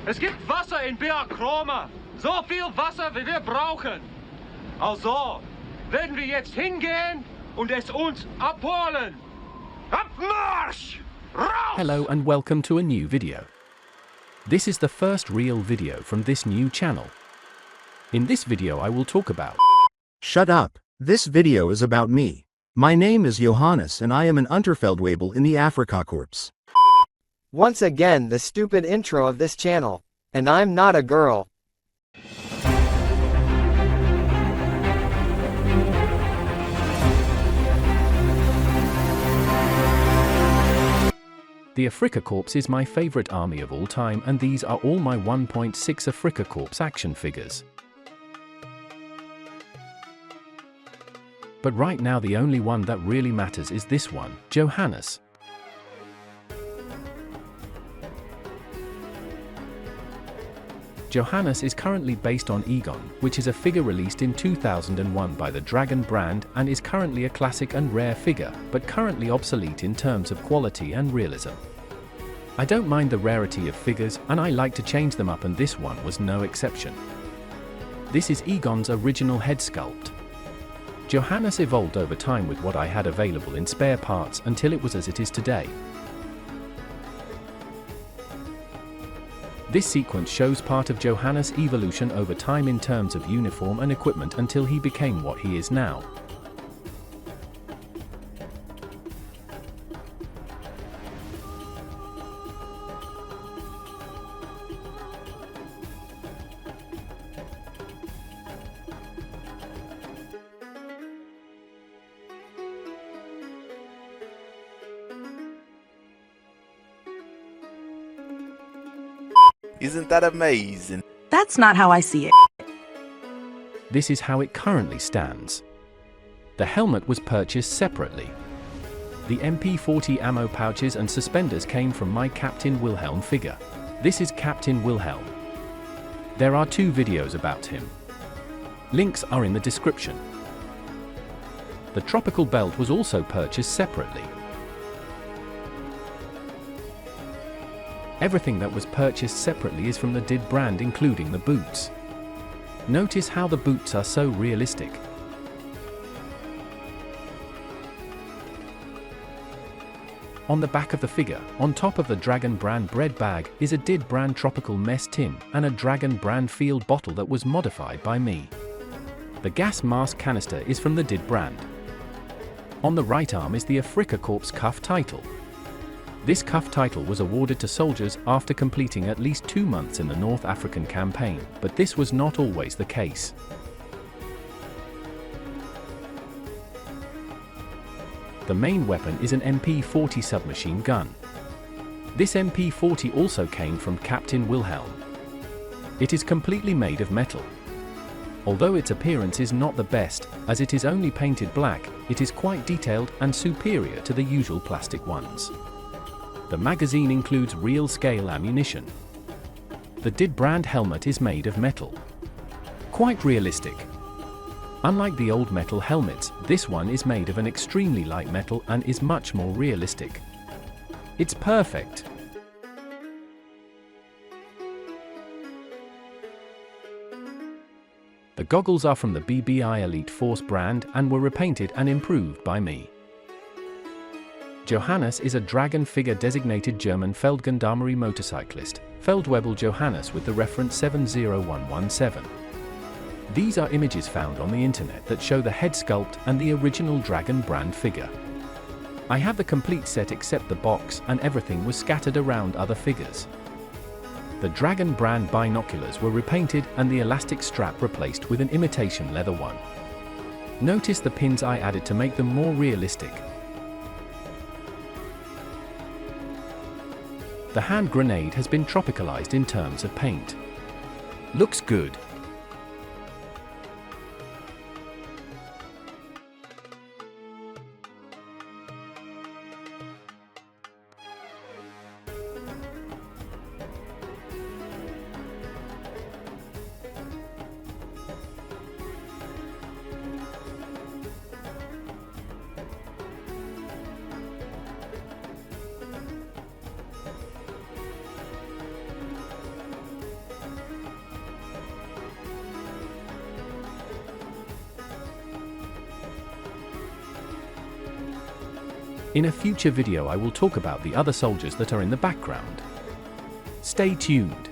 Es gibt Wasser in Biakroma. So viel Wasser, wie wir brauchen. Also, werden wir jetzt hingehen und es uns abholen. Abmarsch! Raus! Hello and welcome to a new video. This is the first real video from this new channel. In this video I will talk about... Shut up, this video is about me. My name is Johannes and I am an Unterfeldwebel in the Afrikakorps. Once again the stupid intro of this channel. And I'm not a girl. The Afrikakorps is my favorite army of all time, and these are all my 1.6 Afrikakorps action figures. But right now the only one that really matters is this one, Johannes. Johannes is currently based on Egon, which is a figure released in 2001 by the Dragon brand and is currently a classic and rare figure, but currently obsolete in terms of quality and realism. I don't mind the rarity of figures, and I like to change them up, and this one was no exception. This is Egon's original head sculpt. Johannes evolved over time with what I had available in spare parts until it was as it is today. This sequence shows part of Johannes' evolution over time in terms of uniform and equipment until he became what he is now. Isn't that amazing? That's not how I see it. This is how it currently stands. The helmet was purchased separately. The MP40 ammo pouches and suspenders came from my Captain Wilhelm figure. This is Captain Wilhelm. There are 2 videos about him. Links are in the description. The tropical belt was also purchased separately. Everything that was purchased separately is from the DID brand, including the boots. Notice how the boots are so realistic. On the back of the figure, on top of the Dragon brand bread bag, is a DID brand tropical mess tin and a Dragon brand field bottle that was modified by me. The gas mask canister is from the DID brand. On the right arm is the Afrikakorps cuff title. This cuff title was awarded to soldiers after completing at least 2 months in the North African campaign, but this was not always the case. The main weapon is an MP40 submachine gun. This MP40 also came from Captain Wilhelm. It is completely made of metal. Although its appearance is not the best, as it is only painted black, it is quite detailed and superior to the usual plastic ones. The magazine includes real-scale ammunition. The DID brand helmet is made of metal. Quite realistic. Unlike the old metal helmets, this one is made of an extremely light metal and is much more realistic. It's perfect. The goggles are from the wwII Elite Force brand and were repainted and improved by me. Johannes is a Dragon figure designated German Feldgendarmerie motorcyclist, Feldwebel Johannes with the reference 70117. These are images found on the internet that show the head sculpt and the original Dragon brand figure. I have the complete set except the box, and everything was scattered around other figures. The Dragon brand binoculars were repainted and the elastic strap replaced with an imitation leather one. Notice the pins I added to make them more realistic. The hand grenade has been tropicalized in terms of paint. Looks good. In a future video I will talk about the other soldiers that are in the background. Stay tuned.